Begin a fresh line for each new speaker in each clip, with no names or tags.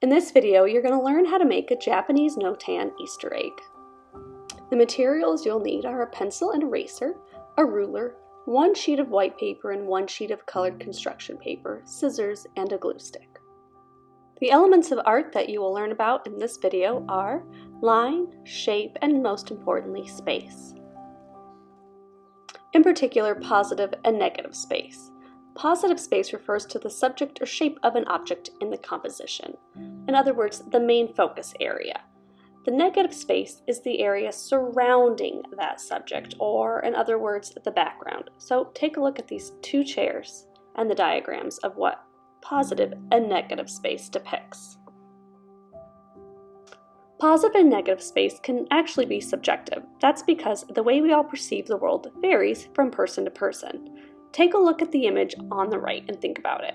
In this video, you're going to learn how to make a Japanese Notan Easter egg. The materials you'll need are a pencil and eraser, a ruler, one sheet of white paper and one sheet of colored construction paper, scissors, and a glue stick. The elements of art that you will learn about in this video are line, shape, and most importantly, space. In particular, positive and negative space. Positive space refers to the subject or shape of an object in the composition. In other words, the main focus area. The negative space is the area surrounding that subject, or in other words, the background. So take a look at these two chairs and the diagrams of what positive and negative space depicts. Positive and negative space can actually be subjective. That's because the way we all perceive the world varies from person to person. Take a look at the image on the right and think about it.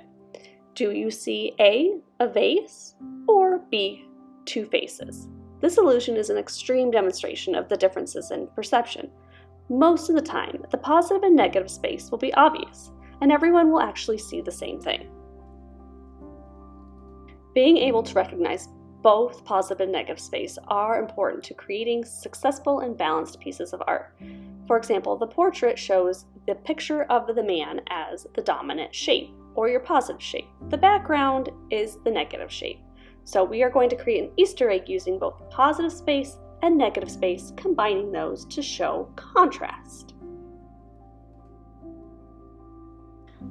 Do you see A, a vase, or B, two faces? This illusion is an extreme demonstration of the differences in perception. Most of the time, the positive and negative space will be obvious, and everyone will actually see the same thing. Being able to recognize both positive and negative space are important to creating successful and balanced pieces of art. For example, the portrait shows the picture of the man as the dominant shape, or your positive shape. The background is the negative shape. So we are going to create an Easter egg using both positive space and negative space, combining those to show contrast.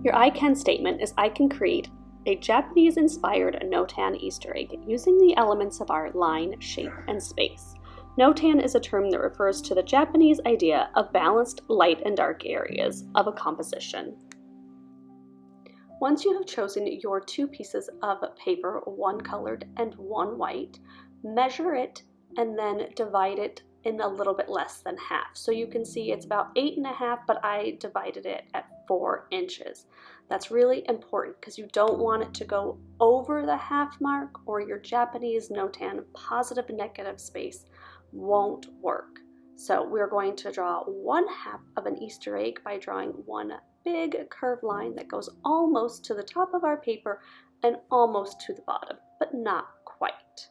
Your I can statement is I can create a Japanese-inspired Notan Easter egg using the elements of our line, shape, and space. Notan is a term that refers to the Japanese idea of balanced light and dark areas of a composition. Once you have chosen your two pieces of paper, one colored and one white, measure it and then divide it in a little bit less than half. So you can see it's about 8.5, but I divided it at 4 inches. That's really important because you don't want it to go over the half mark, or your Japanese Notan positive and negative space won't work. So we're going to draw 1/2 of an Easter egg by drawing one big curved line that goes almost to the top of our paper and almost to the bottom, but not quite.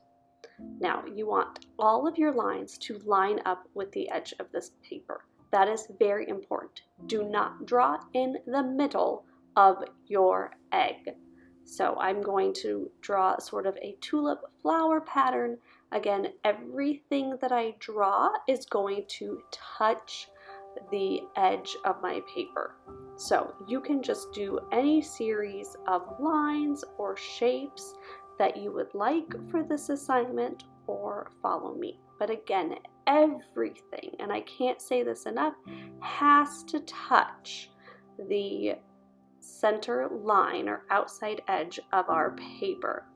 Now you want all of your lines to line up with the edge of this paper. That is very important. Do not draw in the middle of your egg. So I'm going to draw sort of a tulip flower pattern. Again, everything that I draw is going to touch the edge of my paper. So you can just do any series of lines or shapes that you would like for this assignment, or follow me. But again, everything, and I can't say this enough, has to touch the center line or outside edge of our paper.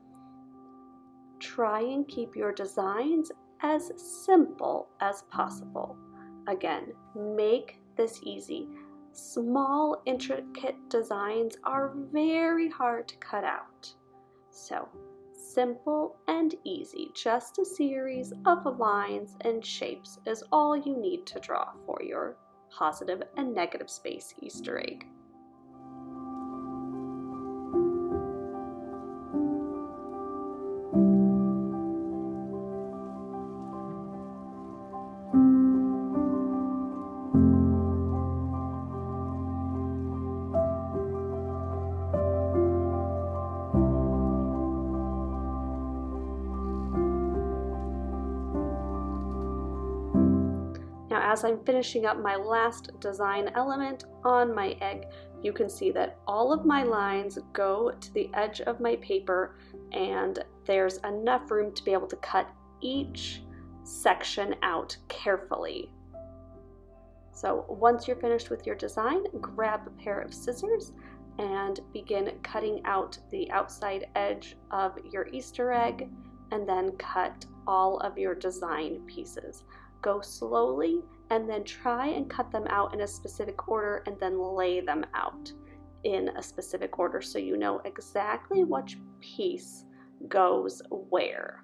Try and keep your designs as simple as possible. Again, make this easy. Small, intricate designs are very hard to cut out. So, simple and easy, just a series of lines and shapes is all you need to draw for your positive and negative space Easter egg. Now, as I'm finishing up my last design element on my egg, you can see that all of my lines go to the edge of my paper, and there's enough room to be able to cut each section out carefully. So once you're finished with your design, grab a pair of scissors and begin cutting out the outside edge of your Easter egg, and then cut all of your design pieces. Go slowly and then try and cut them out in a specific order, and then lay them out in a specific order so you know exactly which piece goes where.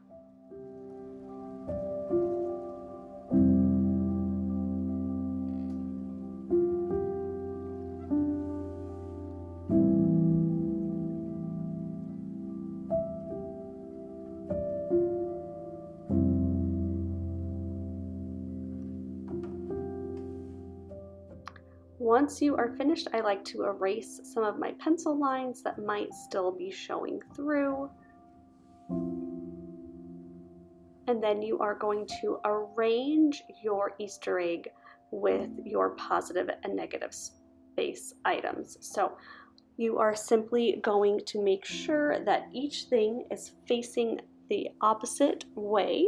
Once you are finished, I like to erase some of my pencil lines that might still be showing through. And then you are going to arrange your Easter egg with your positive and negative space items. So you are simply going to make sure that each thing is facing the opposite way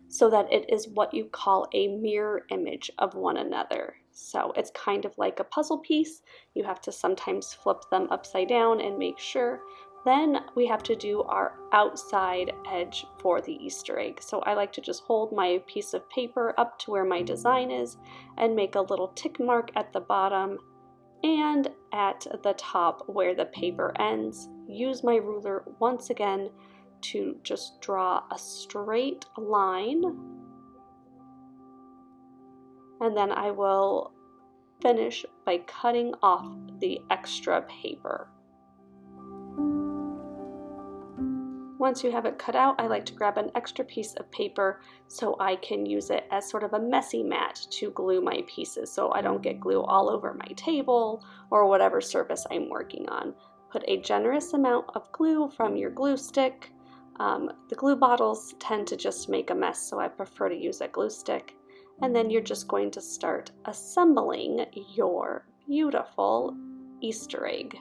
so that it is what you call a mirror image of one another. So it's kind of like a puzzle piece. You have to sometimes flip them upside down and make sure. Then we have to do our outside edge for the Easter egg. So I like to just hold my piece of paper up to where my design is and make a little tick mark at the bottom and at the top where the paper ends. Use my ruler once again to just draw a straight line, and then I will finish by cutting off the extra paper. Once you have it cut out, I like to grab an extra piece of paper so I can use it as sort of a messy mat to glue my pieces so I don't get glue all over my table or whatever surface I'm working on. Put a generous amount of glue from your glue stick. The glue bottles tend to just make a mess, so I prefer to use a glue stick. And then you're just going to start assembling your beautiful Easter egg.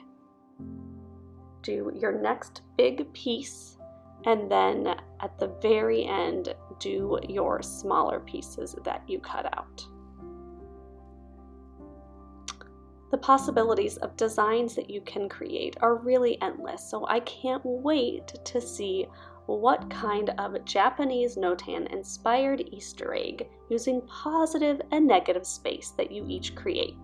Do your next big piece, and then at the very end, do your smaller pieces that you cut out. The possibilities of designs that you can create are really endless, so I can't wait to see what kind of Japanese Notan inspired Easter egg using positive and negative space that you each create.